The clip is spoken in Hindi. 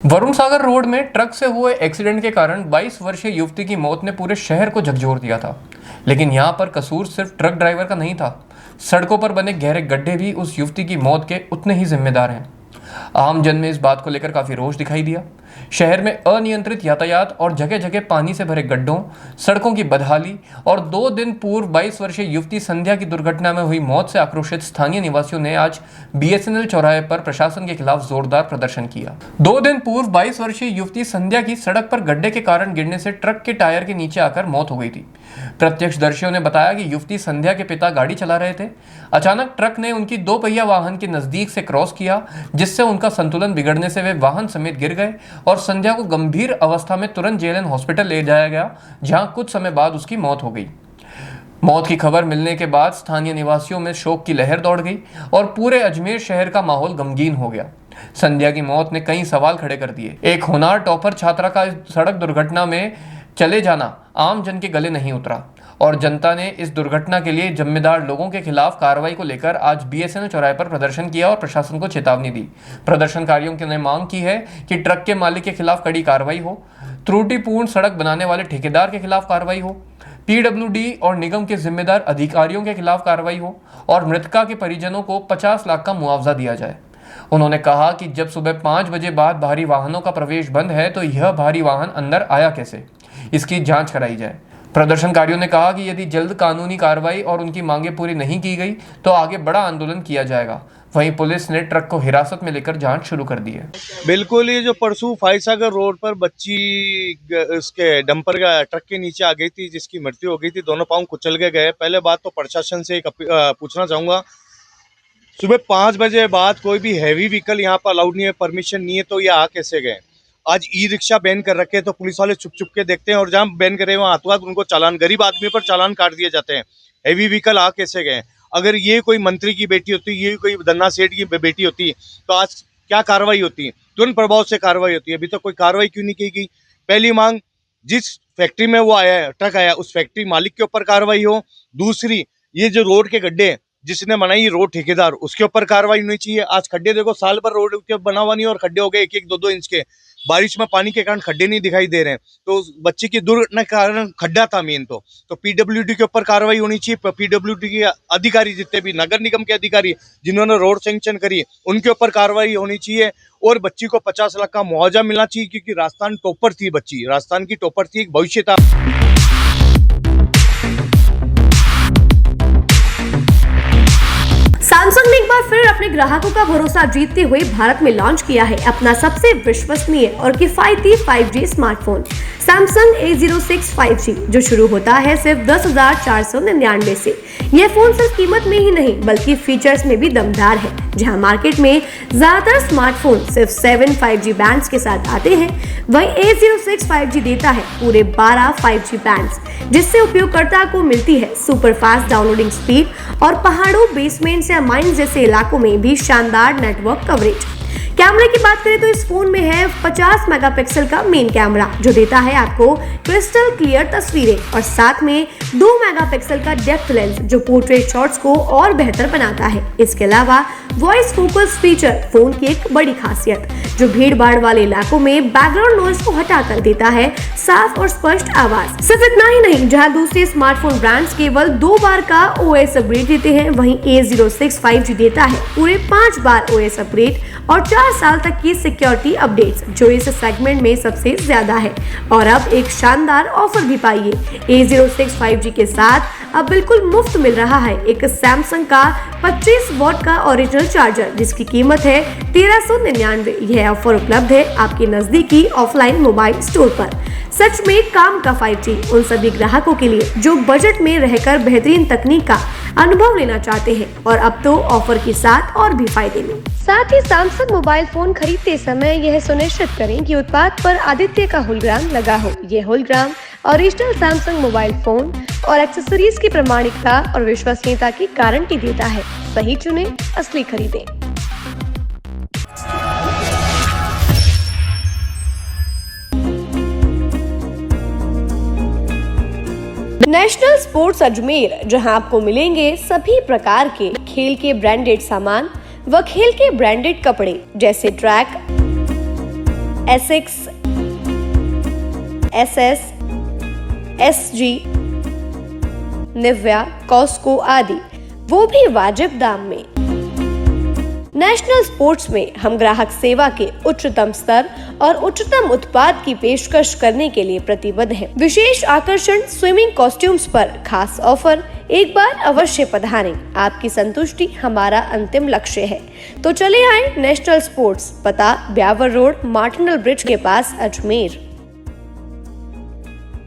वरुण सागर रोड में ट्रक से हुए एक्सीडेंट के कारण 22 वर्षीय युवती की मौत ने पूरे शहर को झकझोर दिया था। लेकिन यहां पर कसूर सिर्फ ट्रक ड्राइवर का नहीं था। सड़कों पर बने गहरे गड्ढे भी उस युवती की मौत के उतने ही जिम्मेदार हैं। आम जन में इस बात को लेकर काफी रोष दिखाई दिया। शहर में अनियंत्रित यातायात और जगह जगह पानी से भरे गड्ढों, सड़कों की बदहाली और 2 दिन पूर्व 22 वर्षीय युवती संध्या की दुर्घटना में हुई मौत से आक्रोशित स्थानीय निवासियों ने आज बीएसएनएल चौराहे पर प्रशासन के खिलाफ जोरदार प्रदर्शन किया। 2 दिन पूर्व 22 वर्षीय युवती संध्या की सड़क पर गड्ढे के कारण गिरने से ट्रक के टायर के नीचे आकर मौत हो गई थी। प्रत्यक्षदर्शियों ने बताया कि युवती संध्या के पिता गाड़ी चला रहे थे। अचानक ट्रक ने उनकी 2 पहिया वाहन के नजदीक से क्रॉस किया, जिससे उनका संतुलन बिगड़ने से वे वाहन समेत गिर गए और संध्या को गंभीर अवस्था में तुरंत जेएलएन हॉस्पिटल ले जाया गया, जहां कुछ समय बाद उसकी मौत हो गई। मौत की खबर मिलने के बाद स्थानीय निवासियों में शोक की लहर दौड़ गई और पूरे अजमेर शहर का माहौल गमगीन हो गया। संध्या की मौत ने कई सवाल खड़े कर दिए। एक होनहार टॉपर छात्रा का सड़क दुर्घटना में चले जाना आम जन के गले नहीं उतरा और जनता ने इस दुर्घटना के लिए जिम्मेदार लोगों के खिलाफ कार्रवाई को लेकर आज बीएसएनएल चौराहे पर प्रदर्शन किया और प्रशासन को चेतावनी दी। प्रदर्शनकारियों ने मांग की है कि ट्रक के मालिक के खिलाफ कड़ी कार्रवाई हो, त्रुटिपूर्ण सड़क बनाने वाले ठेकेदार के खिलाफ कार्रवाई हो, पीडब्ल्यूडी और निगम के जिम्मेदार अधिकारियों के खिलाफ कार्रवाई हो और मृतका के परिजनों को 50 लाख का मुआवजा दिया जाए। उन्होंने कहा कि जब सुबह 5 बजे बाद भारी वाहनों का प्रवेश बंद है तो यह भारी वाहन अंदर आया कैसे, इसकी जांच कराई जाए। प्रदर्शनकारियों ने कहा कि यदि जल्द कानूनी कार्रवाई और उनकी मांगें पूरी नहीं की गई तो आगे बड़ा आंदोलन किया जाएगा। वहीं पुलिस ने ट्रक को हिरासत में लेकर जांच शुरू कर दी है। बिल्कुल, ये जो परसों फाइसागर रोड पर बच्ची उसके डंपर का ट्रक के नीचे आ गई थी, जिसकी मृत्यु हो गई थी, दोनों पांव कुचल के गए। पहले बात तो प्रशासन से पूछना चाहूँगा, सुबह 5 बजे बाद कोई भी हैवी व्हीकल यहाँ पर अलाउड नहीं है, परमिशन नहीं है, तो ये आ कैसे गए। आज ई रिक्शा बैन कर रखे हैं तो पुलिस वाले छुप छुप के देखते हैं और जहाँ बैन करे वहाँ हाथों हाथ उनको चालान, गरीब आदमी पर चालान काट दिए जाते हैं। हैवी व्हीकल आ कैसे गए। अगर ये कोई मंत्री की बेटी होती, ये कोई धन्ना सेठ की बेटी होती तो आज क्या कार्रवाई होती, तुरंत प्रभाव से कार्रवाई होती है। अभी तक कोई कार्रवाई क्यों नहीं की गई। पहली मांग, जिस फैक्ट्री में वो आया है, ट्रक आया, उस फैक्ट्री मालिक के ऊपर कार्रवाई हो। दूसरी, ये जो रोड के गड्ढे जिसने बनाई रोड ठेकेदार, उसके ऊपर कार्रवाई होनी चाहिए। आज खड्डे देखो, साल भर रोड के बना हुआ नहीं और खड्डे हो गए 1-1, 2-2 इंच के। बारिश में पानी के कारण खड्डे नहीं दिखाई दे रहे हैं, तो बच्चे की दुर्घटना के कारण खड्डा था मेन। तो पीडब्ल्यूडी के ऊपर कार्रवाई होनी चाहिए। पीडब्ल्यूडी के अधिकारी, जितने भी नगर निगम के अधिकारी जिन्होंने रोड सैंक्शन करी, उनके ऊपर कार्रवाई होनी चाहिए और बच्ची को 50 लाख का मुआवजा मिलना चाहिए, क्योंकि राजस्थान टॉपर थी बच्ची, राजस्थान की टॉपर थी, एक भविष्य था। सैमसंग ने एक बार फिर अपने ग्राहकों का भरोसा जीतते हुए भारत में लॉन्च किया है अपना सबसे विश्वसनीय और किफायती 5G smartphone Samsung A06 5G, जो शुरू होता है सिर्फ 10,499 से। यह फोन सिर्फ कीमत में ही नहीं बल्कि फीचर्स में भी दमदार है। जहां मार्केट में ज्यादातर स्मार्टफोन सिर्फ 7 5G बैंड्स के साथ आते हैं, वहीं A06 5G देता है पूरे 12 5G बैंड्स, जिससे उपयोगकर्ता को मिलती है सुपर फास्ट डाउनलोडिंग स्पीड और पहाड़ों, बेसमेंट या माइंस जैसे इलाकों में भी शानदार नेटवर्क कवरेज। कैमरे की बात करें तो इस फोन में है 50 मेगापिक्सल का मेन कैमरा, जो देता है आपको क्रिस्टल क्लियर तस्वीरें और साथ में 2 मेगापिक्सल का डेप्थ लेंस, जो पोर्ट्रेट शॉट्स को और बेहतर बनाता है। इसके अलावा वॉइस फोकस फीचर फोन की एक बड़ी खासियत, जो भीड़ भाड़ वाले इलाकों में बैकग्राउंड नॉइज को हटाकर देता है साफ और स्पष्ट आवाज। सिर्फ इतना ही नहीं, जहां दूसरे स्मार्टफोन ब्रांड्स केवल 2 बार का OS अपग्रेड देते हैं, वहीं A06 5G देता है पूरे 5 बार OS अपग्रेड और 4 साल तक की सिक्योरिटी अपडेट्स, जो इस सेगमेंट में सबसे ज्यादा है। और अब एक शानदार ऑफर भी पाइए। A06 5G के साथ अब बिल्कुल मुफ्त मिल रहा है एक सैमसंग का 25 वॉट का ओरिजिनल चार्जर, जिसकी कीमत है 1399। यह ऑफर उपलब्ध है आपके नजदीकी ऑफलाइन मोबाइल स्टोर पर। सच में काम का 5G उन सभी ग्राहकों के लिए जो बजट में रहकर बेहतरीन तकनीक का अनुभव लेना चाहते हैं, और अब तो ऑफर के साथ और भी फायदे में। साथ ही सैमसंग मोबाइल फोन खरीदते समय यह सुनिश्चित करें कि उत्पाद पर आदित्य का होलोग्राम लगा हो। यह hologram original Samsung mobile phone और एक्सेसरीज की प्रामाणिकता और विश्वसनीयता की गारंटी देता है। सही चुने, असली खरीदें। नेशनल स्पोर्ट्स अजमेर, जहां आपको मिलेंगे सभी प्रकार के खेल के ब्रांडेड सामान व खेल के ब्रांडेड कपड़े, जैसे track, Asics, SS, SG, Nivia, Cosco आदि, वो भी वाजिब दाम में। नेशनल स्पोर्ट्स में हम ग्राहक सेवा के उच्चतम स्तर और उच्चतम उत्पाद की पेशकश करने के लिए प्रतिबद्ध हैं। विशेष आकर्षण स्विमिंग कॉस्ट्यूम्स पर खास ऑफर, एक बार अवश्य पधारें। आपकी संतुष्टि हमारा अंतिम लक्ष्य है। तो चले आए नेशनल स्पोर्ट्स, पता ब्यावर रोड, मार्टिनल ब्रिज के पास, अजमेर।